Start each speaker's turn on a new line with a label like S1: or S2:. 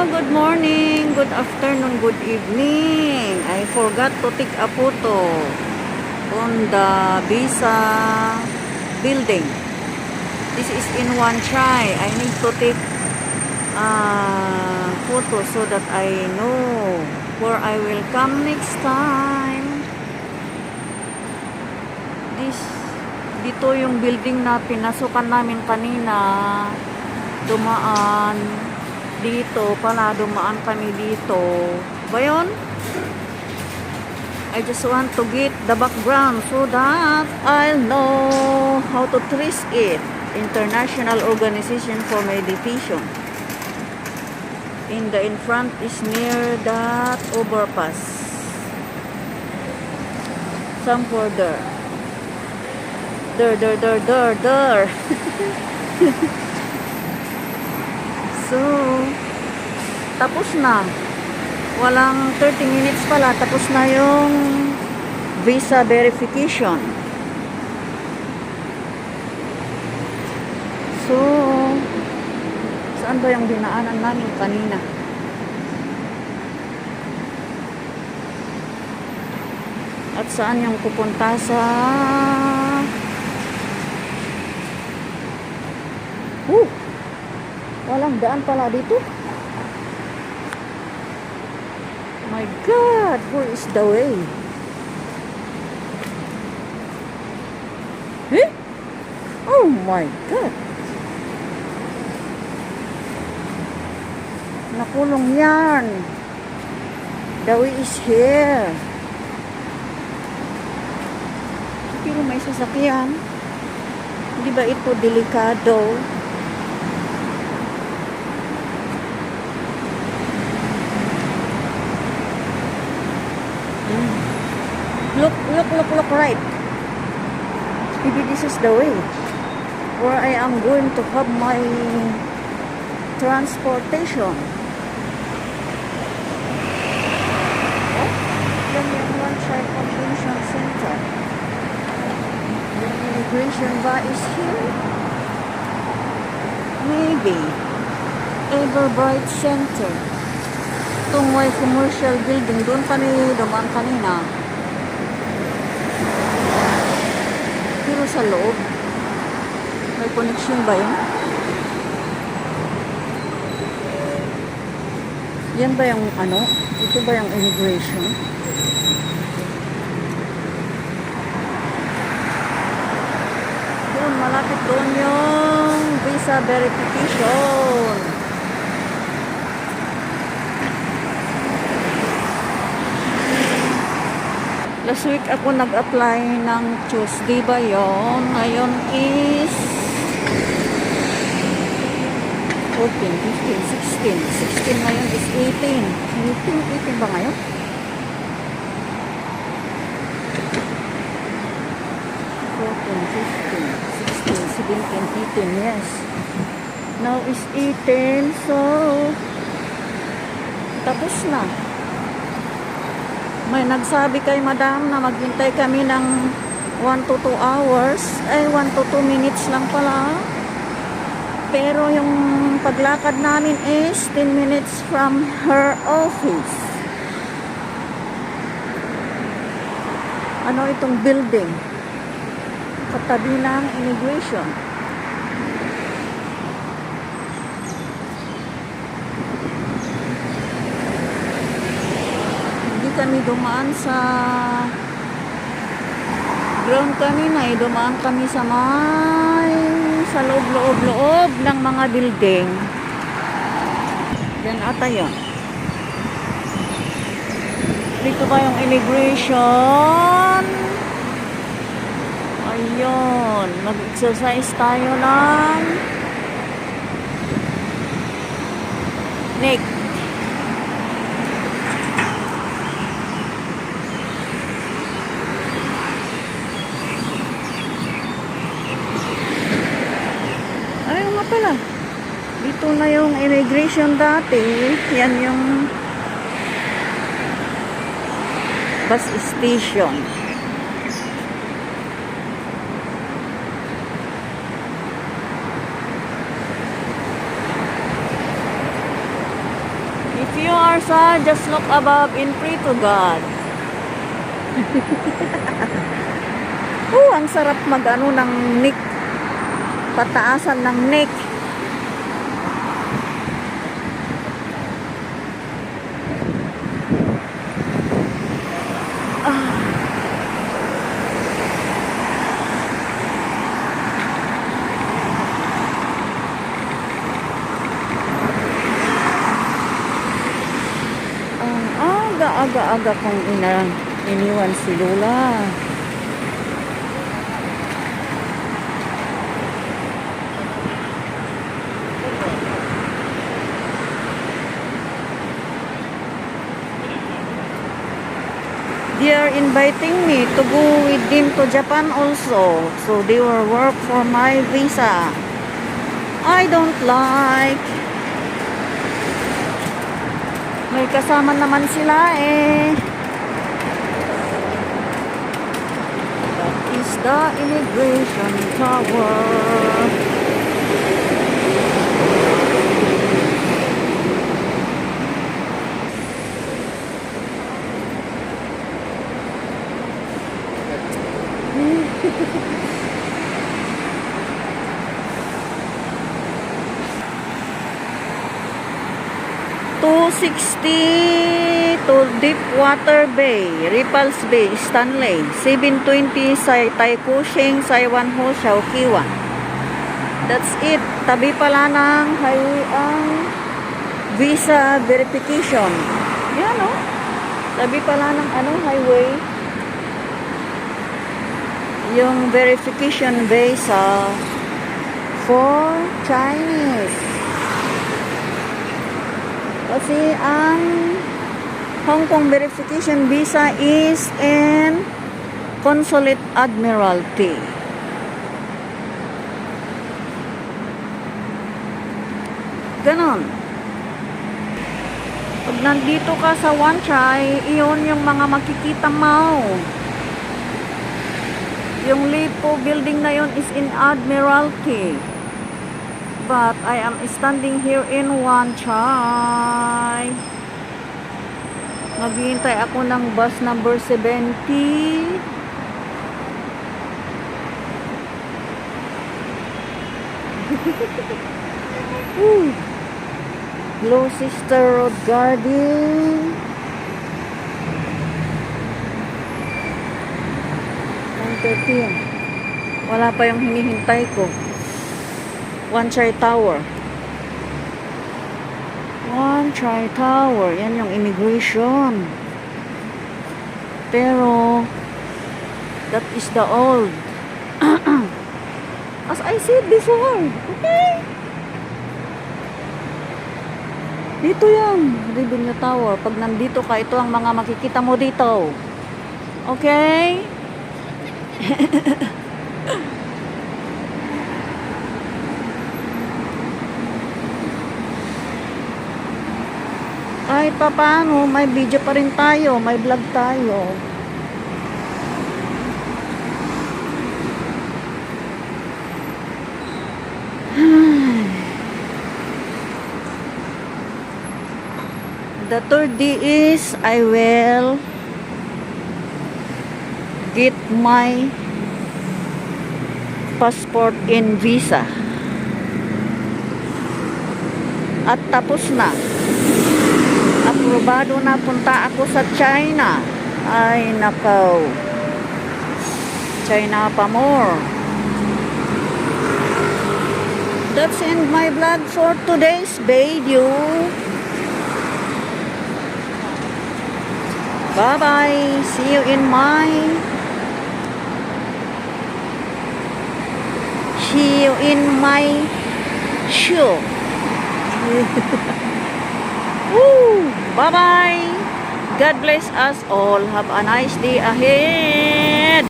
S1: Good morning, good afternoon, good evening. I forgot to take a photo on the visa building. This is in one try. I need to take a photo so that I know where I will come next time. Dito yung building na pinasukan namin kanina. Dumaan dito pala, dumaan kami dito. Ba yun? I just want to get the background so that I'll know how to trace it. International Organization for Meditation. In front is near that overpass. Some further. There. So, tapos na. Walang 30 minutes pala. Tapos na yung visa verification. So, saan ba yung dinaanan namin kanina? At saan yung pupunta sa... walang daan pala dito. My God, where is the way? Eh? Oh my God. Nakulong yan. The way is here. Pero may sasakyan. Hindi ba ito delikado? Look right. Maybe this is the way where I am going to have my transportation. Oh, yan yung One Child Convention Center. The immigration bar is here. Maybe Everbright Center. Itong may commercial building, doon kami dumaan kanina. Pero sa loob, may connection ba yun? Yan ba yung ano? Ito ba yung immigration? Doon, malapit doon yung visa verification. Last week ako nag-apply ng Tuesday ba yun? Ngayon is 14, 15, 16. 16 ngayon is 18. 18 ba ngayon? 14, 15, 16, 17, 18. Yes. Now is 18. So, tapos na. May nagsabi kay madam na maghintay kami ng 1 to 2 hours. Ay, 1 to 2 minutes lang pala. Pero yung paglakad namin is 10 minutes from her office. Ano itong building? Katabi ng immigration. Kami dumaan sa ground kanina, dumaan kami sa loob-loob ng mga building. Yan ata yun. Dito ba yung immigration? Ayun, mag-exercise tayo ng neck. Pala. Dito na yung immigration dati. Yan yung bus station. you are sad, just look above and pray to God. Ang sarap mag-ano ng neck. Pataasan ng neck. Aga-aga kong iniwan si Lola. They are inviting me to go with them to Japan also. So they will work for my visa. I don't like. May kasama naman sila eh. That is the immigration tower. $260 to Deepwater Bay, Ripples Bay, Stanley. $720 sa Taikushing, Saiwanho, Shaoqiwan. That's it. Tabi pala ng highway ang visa verification. Yan o. Tabi pala ng highway. Yung verification visa for Chinese. Kasi ang Hong Kong verification visa is in Consulate Admiralty. Ganon. Pag nandito ka sa Wan Chai, iyon yung mga makikita mo. Yung Lipo building na yon is in Admiralty. But I am standing here in Wan Chai. Maghihintay ako ng bus number 70. Gloucester Road Garden. 1:13. Wala pa yung hinihintay ko. Wan Chai Tower. Wan Chai Tower. Yan yung immigration. Pero, that is the old. As I said before. Okay? Dito yan. Revenue Tower. Pag nandito ka, ito ang mga makikita mo dito. Okay? Kahit pa paano, may video pa rin tayo, may vlog tayo. The third day is I will get my passport and visa. At tapos na. Aprobado na, punta ako sa China. Ay nakaw. China pa more. That's in my vlog for today's video. Bye bye. See you in my show. Woo! Bye bye. God bless us all. Have a nice day ahead.